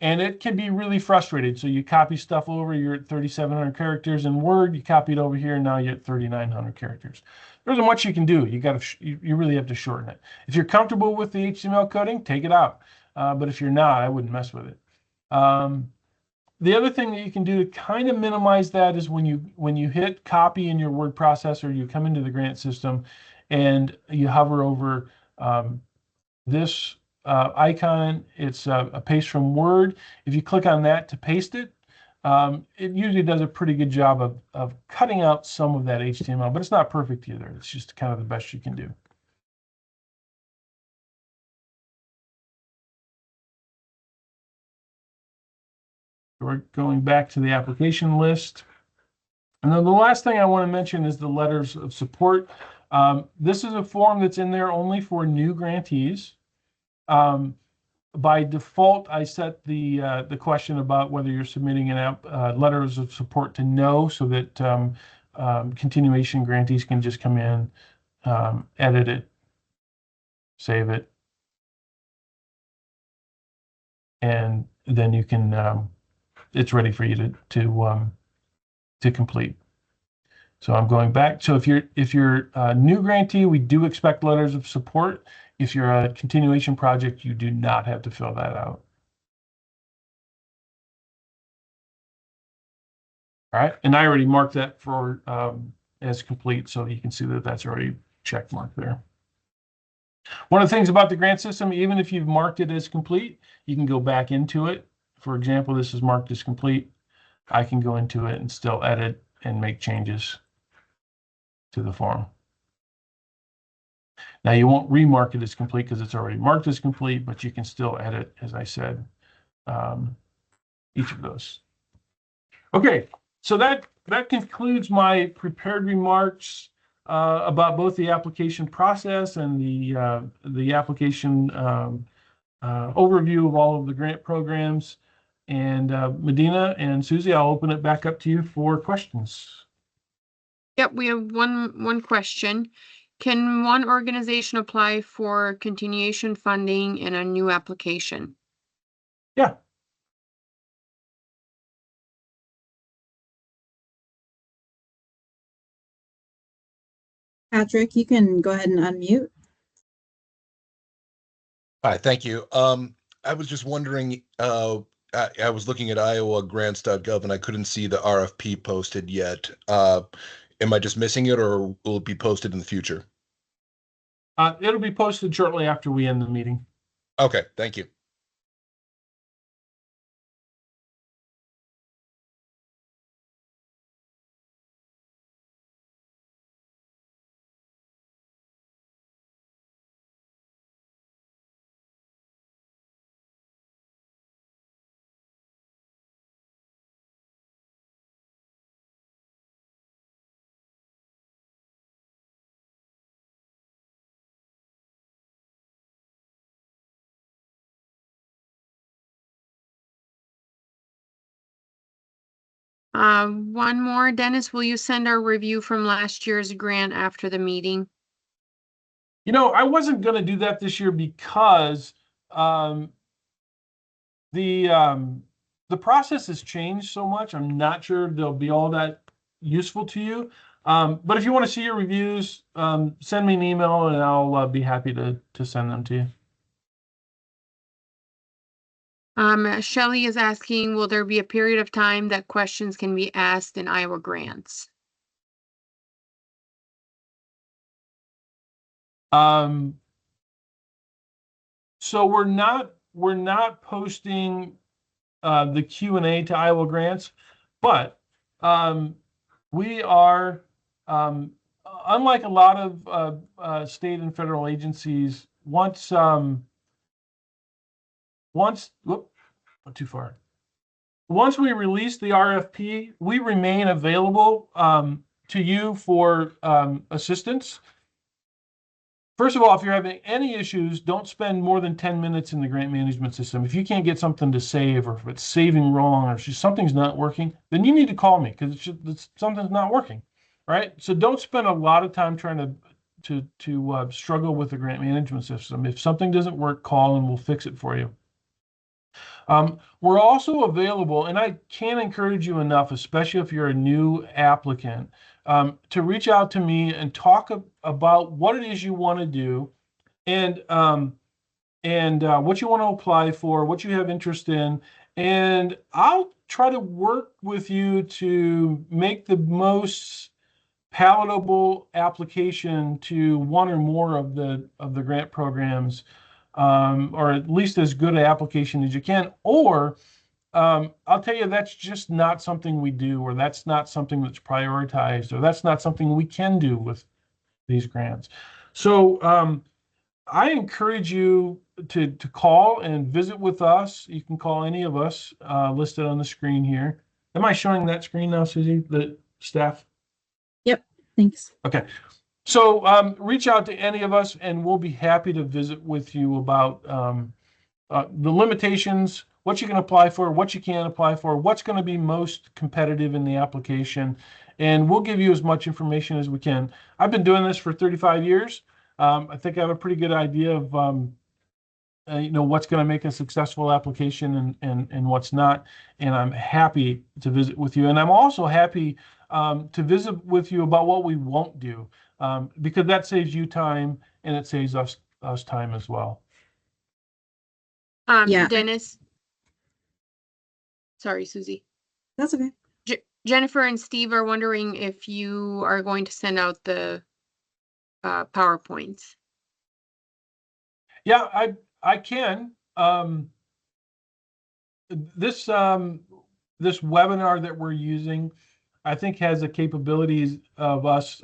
and it can be really frustrating. So you copy stuff over, you're at 3,700 characters in Word, you copy it over here, and now you're at 3,900 characters. There isn't much you can do. You really have to shorten it. If you're comfortable with the HTML coding, take it out. But if you're not, I wouldn't mess with it. The other thing that you can do to kind of minimize that is when you hit copy in your word processor, you come into the grant system and you hover over this icon. It's a paste from Word. If you click on that to paste it, it usually does a pretty good job of cutting out some of that HTML, but it's not perfect either. It's just kind of the best you can do. We're going back to the application list. And then the last thing I want to mention is the letters of support. This is a form that's in there only for new grantees. By default, I set the question about whether you're submitting letters of support to no, so that continuation grantees can just come in, edit it, save it, and then you can it's ready for you to complete. So I'm going back. So if you're a new grantee, we do expect letters of support. If you're a continuation project, you do not have to fill that out. All right, and I already marked that for as complete, so you can see that that's already check marked there. One of the things about the grant system, even if you've marked it as complete, you can go back into it. For example, this is marked as complete. I can go into it and still edit and make changes to the form. Now you won't remark it as complete because it's already marked as complete, but you can still edit, as I said, each of those. Okay, so that concludes my prepared remarks about both the application process and the application overview of all of the grant programs. And Medina and Susie, I'll open it back up to you for questions. Yep, we have one question. Can one organization apply for continuation funding in a new application? Yeah. Patrick, you can go ahead and unmute. Hi, thank you. I was just wondering, I was looking at iowagrants.gov and I couldn't see the RFP posted yet. Am I just missing it, or will it be posted in the future? It'll be posted shortly after we end the meeting. Okay, thank you. One more, Dennis, will you send our review from last year's grant after the meeting? You know, I wasn't going to do that this year because the process has changed so much. I'm not sure they'll be all that useful to you. But if you want to see your reviews, send me an email and I'll be happy to send them to you. Shelley is asking, will there be a period of time that questions can be asked in Iowa grants? So we're not posting the Q&A to Iowa grants, but we are, unlike a lot of state and federal agencies, once too far. Once we release the RFP, we remain available to you for assistance. First of all, if you're having any issues, don't spend more than 10 minutes in the grant management system. If you can't get something to save, or if it's saving wrong, or if something's not working, then you need to call me because something's not working, right? So don't spend a lot of time trying to struggle with the grant management system. If something doesn't work, call and we'll fix it for you. We're also available, and I can't encourage you enough, especially if you're a new applicant, to reach out to me and talk about what it is you want to do, and what you want to apply for, what you have interest in, and I'll try to work with you to make the most palatable application to one or more of the grant programs, or at least as good an application as you can. Or I'll tell you, that's just not something we do, or that's not something that's prioritized, or that's not something we can do with these grants. So I encourage you to call and visit with us. You can call any of us listed on the screen here. Am I showing that screen now, Susie, the staff? Yep, thanks. Okay. So reach out to any of us and we'll be happy to visit with you about the limitations, what you can apply for, what you can't apply for, what's going to be most competitive in the application, and we'll give you as much information as we can. I've been doing this for 35 years. I think I have a pretty good idea of what's going to make a successful application and what's not, and I'm happy to visit with you. And I'm also happy to visit with you about what we won't do, because that saves you time and it saves us time as well. Yeah. Dennis. Sorry, Susie. That's okay. Jennifer and Steve are wondering if you are going to send out the PowerPoints. Yeah, I can. This webinar that we're using, I think, has the capabilities of us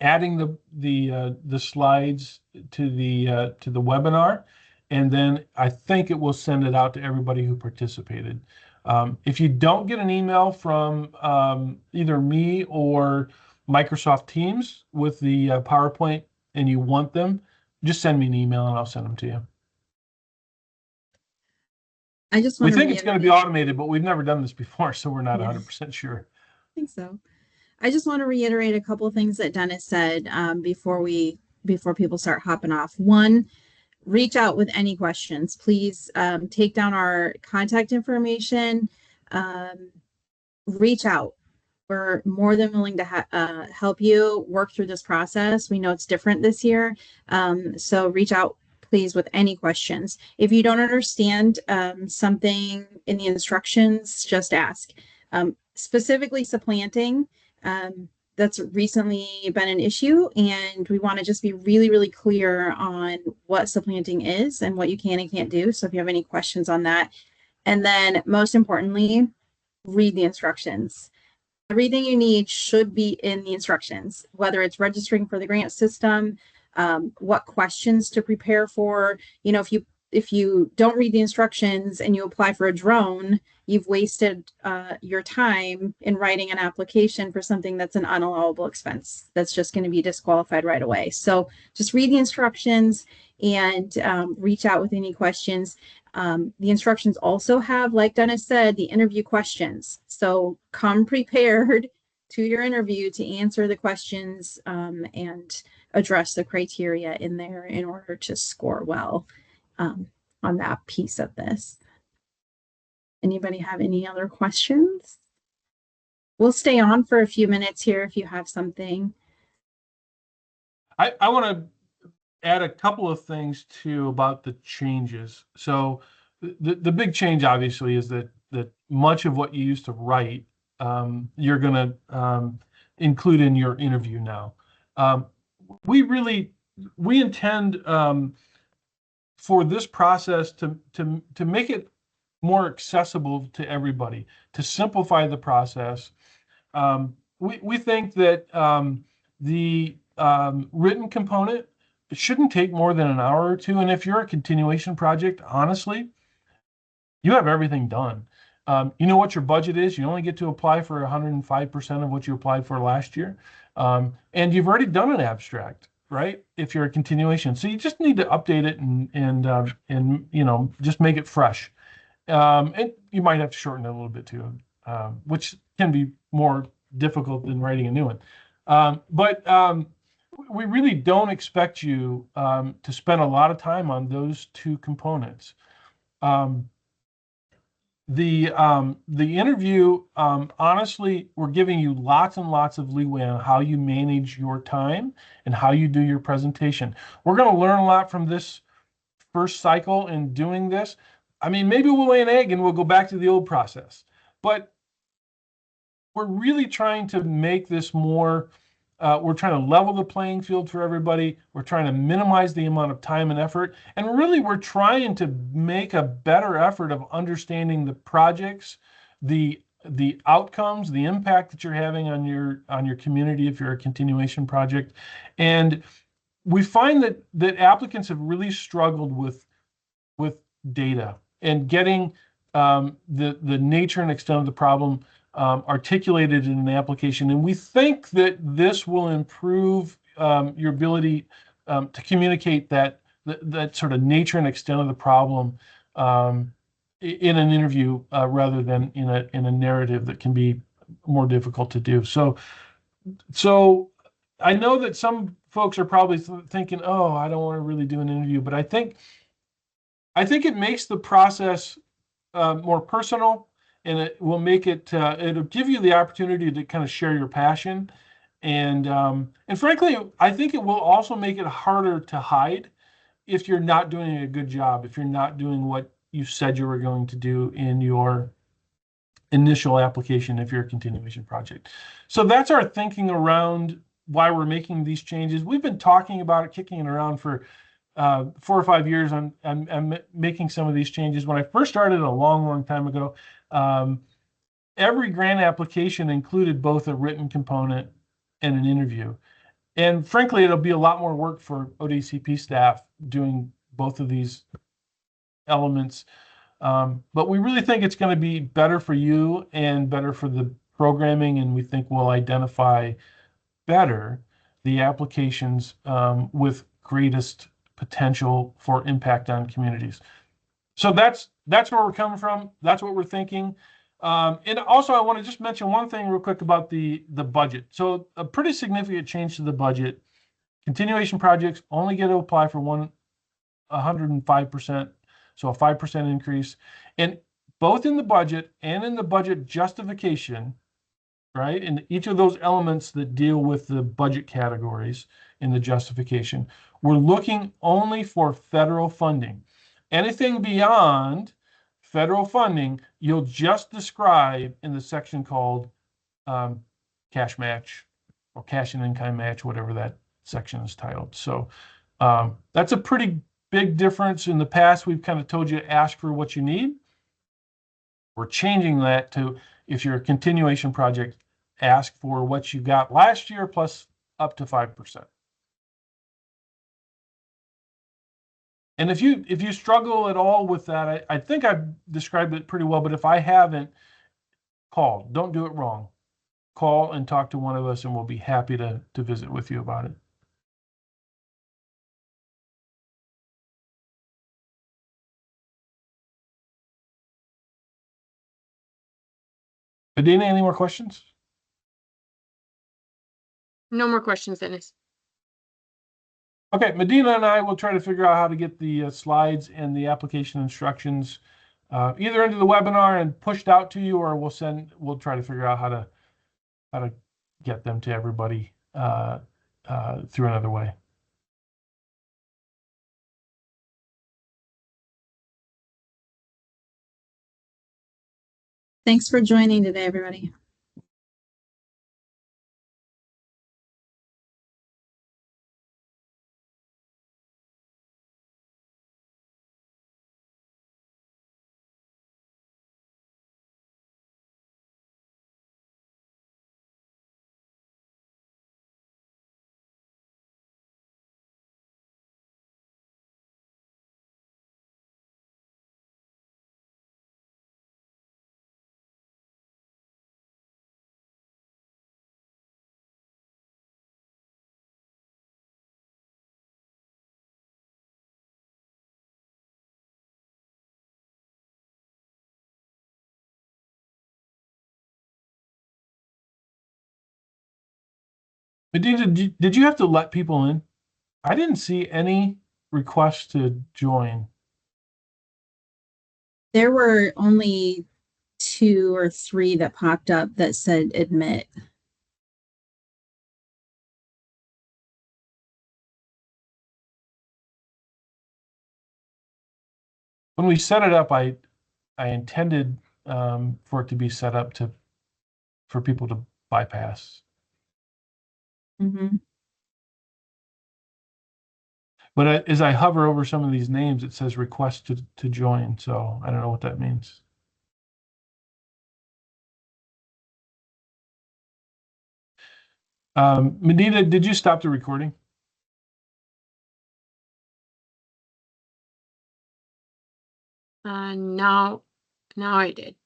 adding the slides to the webinar, and then I think it will send it out to everybody who participated. If you don't get an email from either me or Microsoft Teams with the PowerPoint and you want them, just send me an email and I'll send them to you. We think it's going to be automated, but we've never done this before, so we're not 100% sure. I think so. I just want to reiterate a couple of things that Dennis said before people start hopping off. One, reach out with any questions. Please take down our contact information. Reach out. We're more than willing to help you work through this process. We know it's different this year. So reach out, please, with any questions. If you don't understand something in the instructions, just ask. Specifically supplanting, that's recently been an issue, and we want to just be really, really clear on what supplanting is and what you can and can't do. So if you have any questions on that, and then most importantly, read the instructions. Everything you need should be in the instructions, whether it's registering for the grant system, what questions to prepare for. You know, if you don't read the instructions and you apply for a drone, you've wasted your time in writing an application for something that's an unallowable expense. That's just going to be disqualified right away. So just read the instructions and reach out with any questions. The instructions also have, like Dennis said, the interview questions. So come prepared to your interview to answer the questions and address the criteria in there in order to score well on that piece of this. Anybody have any other questions? We'll stay on for a few minutes here if you have something. I want to add a couple of things too about the changes. So the big change obviously is that much of what you used to write, you're going to include in your interview now. We intend for this process to make it more accessible to everybody, to simplify the process. We think that the written component shouldn't take more than an hour or two. And if you're a continuation project, honestly, you have everything done. You know what your budget is. You only get to apply for 105% of what you applied for last year. And you've already done an abstract, right? If you're a continuation. So you just need to update it and you know, just make it fresh. And you might have to shorten it a little bit too, which can be more difficult than writing a new one. But we really don't expect you to spend a lot of time on those two components. The interview, honestly, we're giving you lots and lots of leeway on how you manage your time and how you do your presentation. We're going to learn a lot from this first cycle in doing this. I mean, maybe we'll lay an egg and we'll go back to the old process, but we're really trying to make this more, we're trying to level the playing field for everybody. We're trying to minimize the amount of time and effort. And really, we're trying to make a better effort of understanding the projects, the outcomes, the impact that you're having on your community if you're a continuation project. And we find that applicants have really struggled with data and getting the nature and extent of the problem articulated in an application. And we think that this will improve your ability to communicate that sort of nature and extent of the problem in an interview rather than in a narrative that can be more difficult to do. So I know that some folks are probably thinking, oh, I don't want to really do an interview, but I think it makes the process more personal, and it will make it, it'll give you the opportunity to kind of share your passion. And frankly, I think it will also make it harder to hide if you're not doing a good job, if you're not doing what you said you were going to do in your initial application, if you're a continuation project. So that's our thinking around why we're making these changes. We've been talking about it, kicking it around for 4 or 5 years. I'm making some of these changes. When I first started a long time ago, every grant application included both a written component and an interview. And frankly, it'll be a lot more work for ODCP staff doing both of these elements. But we really think it's going to be better for you and better for the programming, and we think we'll identify better the applications with greatest potential for impact on communities. So that's where we're coming from. That's what we're thinking. And also, I want to just mention one thing real quick about the budget. So a pretty significant change to the budget. Continuation projects only get to apply for 105%, so a 5% increase. And both in the budget and in the budget justification, right, in each of those elements that deal with the budget categories in the justification, we're looking only for federal funding. Anything beyond federal funding, you'll just describe in the section called cash match or cash and in-kind match, whatever that section is titled. So that's a pretty big difference. In the past, we've kind of told you to ask for what you need. We're changing that to, if you're a continuation project, ask for what you got last year plus up to 5%. And if you struggle at all with that, I think I've described it pretty well, but if I haven't, call. Don't do it wrong. Call and talk to one of us, and we'll be happy to visit with you about it. Adina, any more questions? No more questions, Dennis. Okay, Medina and I will try to figure out how to get the slides and the application instructions either into the webinar and pushed out to you, or we'll try to figure out how to to get them to everybody through another way. Thanks for joining today, everybody. But did you have to let people in? I didn't see any requests to join. There were only 2 or 3 that popped up that said admit. When we set it up, I intended for it to be set up for people to bypass. Mm-hmm. But as I hover over some of these names, it says request to join. So I don't know what that means. Medina, did you stop the recording? Now I did.